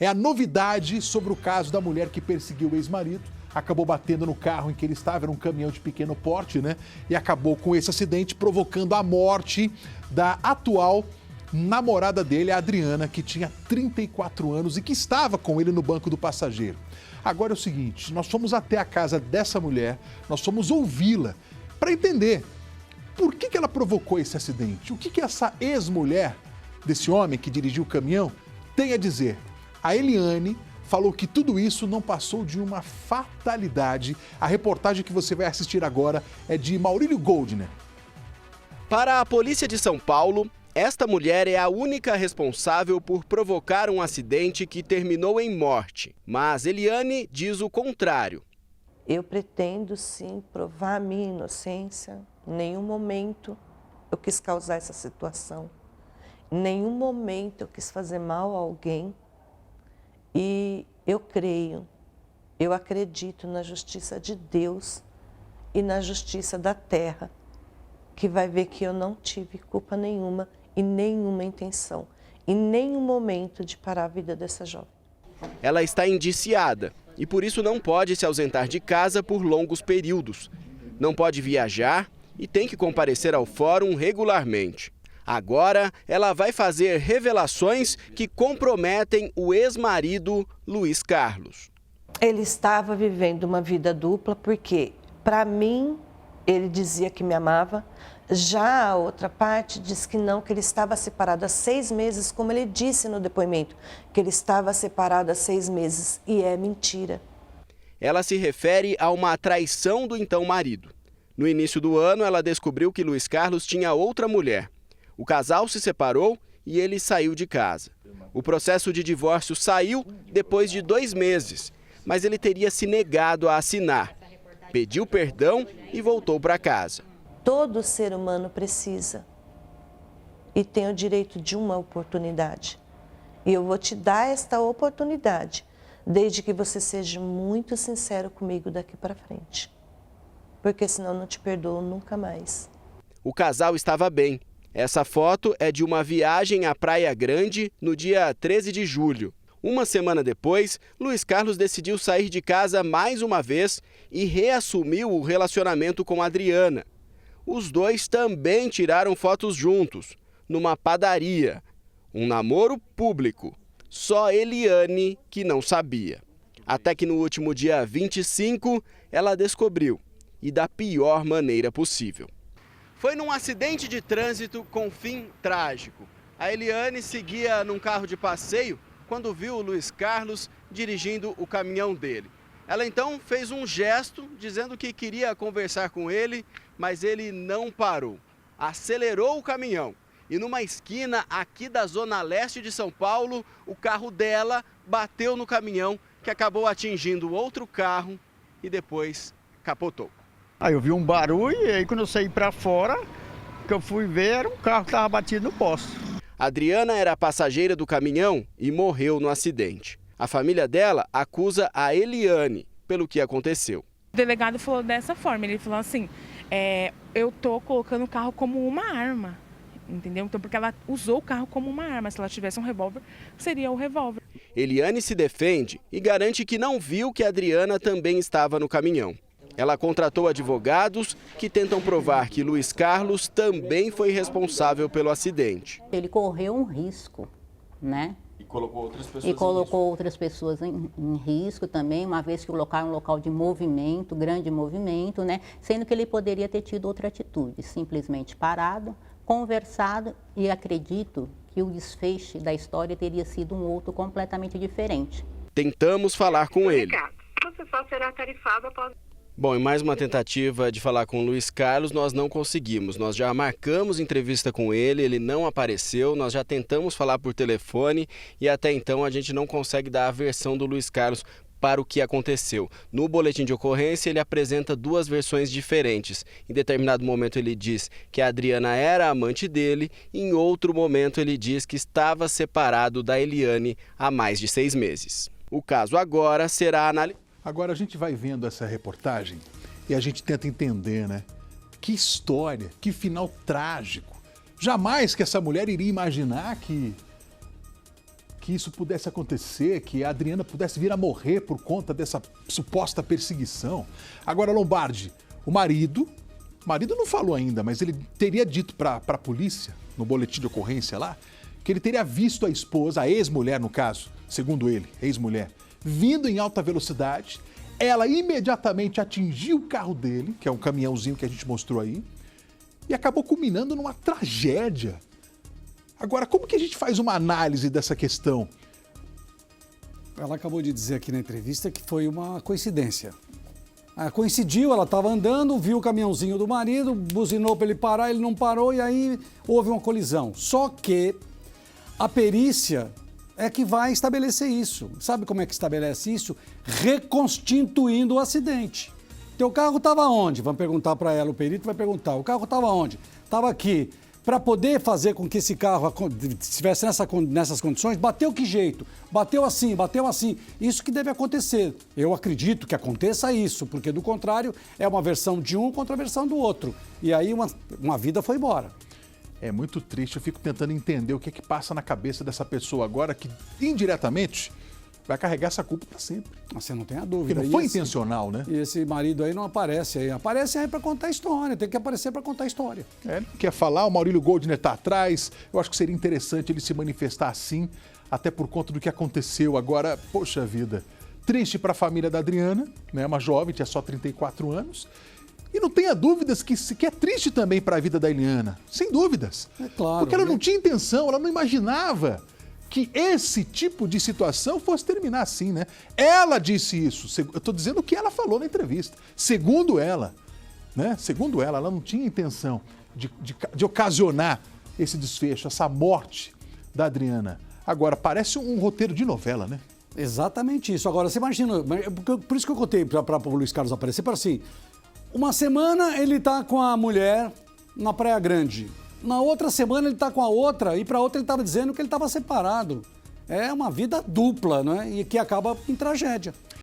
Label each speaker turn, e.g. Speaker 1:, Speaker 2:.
Speaker 1: É a novidade sobre o caso da mulher que perseguiu o ex-marido, acabou batendo no carro em que ele estava, era um caminhão de pequeno porte, né? E acabou com esse acidente provocando a morte da atual namorada dele, a Adriana, que tinha 34 anos e que estava com ele no banco do passageiro. Agora é o seguinte, nós fomos até a casa dessa mulher, nós fomos ouvi-la para entender por que ela provocou esse acidente. O que essa ex-mulher desse homem que dirigiu o caminhão tem a dizer? A Eliane falou que tudo isso não passou de uma fatalidade. A reportagem que você vai assistir agora é de Maurílio Goldner.
Speaker 2: Para a polícia de São Paulo, esta mulher é a única responsável por provocar um acidente que terminou em morte. Mas Eliane diz o contrário.
Speaker 3: Eu pretendo sim provar a minha inocência. Em nenhum momento eu quis causar essa situação. Em nenhum momento eu quis fazer mal a alguém. E eu creio, eu acredito na justiça de Deus e na justiça da terra, que vai ver que eu não tive culpa nenhuma e nenhuma intenção, em nenhum momento de parar a vida dessa jovem.
Speaker 2: Ela está indiciada e por isso não pode se ausentar de casa por longos períodos. Não pode viajar e tem que comparecer ao fórum regularmente. Agora, ela vai fazer revelações que comprometem o ex-marido Luiz Carlos.
Speaker 3: Ele estava vivendo uma vida dupla porque, para mim, ele dizia que me amava. Já a outra parte diz que não, que ele estava separado há 6 meses, como ele disse no depoimento, que ele estava separado há 6 meses, e é mentira.
Speaker 2: Ela se refere a uma traição do então marido. No início do ano, ela descobriu que Luiz Carlos tinha outra mulher. O casal se separou e ele saiu de casa. O processo de divórcio saiu depois de 2 meses, mas ele teria se negado a assinar. Pediu perdão e voltou para casa.
Speaker 3: Todo ser humano precisa e tem o direito de uma oportunidade. E eu vou te dar esta oportunidade, desde que você seja muito sincero comigo daqui para frente. Porque senão eu não te perdoo nunca mais.
Speaker 2: O casal estava bem. Essa foto é de uma viagem à Praia Grande no dia 13 de julho. Uma semana depois, Luiz Carlos decidiu sair de casa mais uma vez e reassumiu o relacionamento com Adriana. Os dois também tiraram fotos juntos, numa padaria. Um namoro público. Só Eliane que não sabia. Até que no último dia 25, ela descobriu, e da pior maneira possível. Foi num acidente de trânsito com fim trágico. A Eliane seguia num carro de passeio quando viu o Luiz Carlos dirigindo o caminhão dele. Ela então fez um gesto dizendo que queria conversar com ele, mas ele não parou. Acelerou o caminhão e numa esquina aqui da zona leste de São Paulo, o carro dela bateu no caminhão que acabou atingindo outro carro e depois capotou.
Speaker 4: Aí eu vi um barulho e aí quando eu saí para fora, que eu fui ver, era um carro que estava batido no poste.
Speaker 2: Adriana era passageira do caminhão e morreu no acidente. A família dela acusa a Eliane pelo que aconteceu.
Speaker 5: O delegado falou dessa forma, ele falou assim, eu tô colocando o carro como uma arma, entendeu? Então porque ela usou o carro como uma arma, se ela tivesse um revólver, seria o revólver.
Speaker 2: Eliane se defende e garante que não viu que a Adriana também estava no caminhão. Ela contratou advogados que tentam provar que Luiz Carlos também foi responsável pelo acidente.
Speaker 6: Ele correu um risco, né?
Speaker 2: E colocou outras pessoas
Speaker 6: outras pessoas em risco também, uma vez que o local é um local de movimento, grande movimento, né? Sendo que ele poderia ter tido outra atitude, simplesmente parado, conversado, e acredito que o desfecho da história teria sido um outro completamente diferente.
Speaker 2: Tentamos falar com ele.
Speaker 7: Você só será tarifado após...
Speaker 2: Bom, em mais uma tentativa de falar com o Luiz Carlos, nós não conseguimos. Nós já marcamos entrevista com ele, ele não apareceu, nós já tentamos falar por telefone e até então a gente não consegue dar a versão do Luiz Carlos para o que aconteceu. No boletim de ocorrência, ele apresenta 2 versões diferentes. Em determinado momento ele diz que a Adriana era amante dele, e em outro momento ele diz que estava separado da Eliane há mais de 6 meses. O caso agora será analisado.
Speaker 1: Agora a gente vai vendo essa reportagem e a gente tenta entender, né? Que história, que final trágico. Jamais que essa mulher iria imaginar que que isso pudesse acontecer, que a Adriana pudesse vir a morrer por conta dessa suposta perseguição. Agora, Lombardi, o marido não falou ainda, mas ele teria dito para a polícia, no boletim de ocorrência lá, que ele teria visto a esposa, a ex-mulher no caso, segundo ele, ex-mulher, vindo em alta velocidade. Ela imediatamente atingiu o carro dele, que é um caminhãozinho que a gente mostrou aí, e acabou culminando numa tragédia. Agora, como que a gente faz uma análise dessa questão?
Speaker 8: Ela acabou de dizer aqui na entrevista que foi uma coincidência. Coincidiu, ela estava andando, viu o caminhãozinho do marido, buzinou para ele parar, ele não parou e aí houve uma colisão. Só que a perícia é que vai estabelecer isso. Sabe como é que estabelece isso? Reconstituindo o acidente. Teu carro estava onde? Vamos perguntar para ela, o perito vai perguntar. O carro estava onde? Estava aqui. Para poder fazer com que esse carro estivesse nessas condições, bateu que jeito? Bateu assim, bateu assim. Isso que deve acontecer. Eu acredito que aconteça isso, porque do contrário é uma versão de um contra a versão do outro. E aí uma vida foi embora.
Speaker 1: É muito triste, eu fico tentando entender o que é que passa na cabeça dessa pessoa agora que indiretamente vai carregar essa culpa para sempre.
Speaker 8: Você não tem a dúvida.
Speaker 1: Porque não foi intencional, né?
Speaker 8: E esse marido aí não aparece aí. Aparece aí para contar a história, tem que aparecer para contar a história.
Speaker 1: Ele não quer falar, o Maurílio Goldner está atrás. Eu acho que seria interessante ele se manifestar assim, até por conta do que aconteceu. Agora, poxa vida, triste para a família da Adriana, né? Uma jovem, tinha só 34 anos. E não tenha dúvidas que é triste também para a vida da Eliana, sem dúvidas.
Speaker 8: É claro.
Speaker 1: Porque ela não tinha intenção, ela não imaginava que esse tipo de situação fosse terminar assim, né? Ela disse isso, eu estou dizendo o que ela falou na entrevista. Segundo ela, né? Segundo ela não tinha intenção de ocasionar esse desfecho, essa morte da Adriana. Agora, parece um roteiro de novela, né?
Speaker 8: Exatamente isso. Agora, você imagina, por isso que eu contei para o Luiz Carlos aparecer, para assim, uma semana ele tá com a mulher na Praia Grande. Na outra semana ele tá com a outra e para outra ele estava dizendo que ele estava separado. É uma vida dupla, né? E que acaba em tragédia.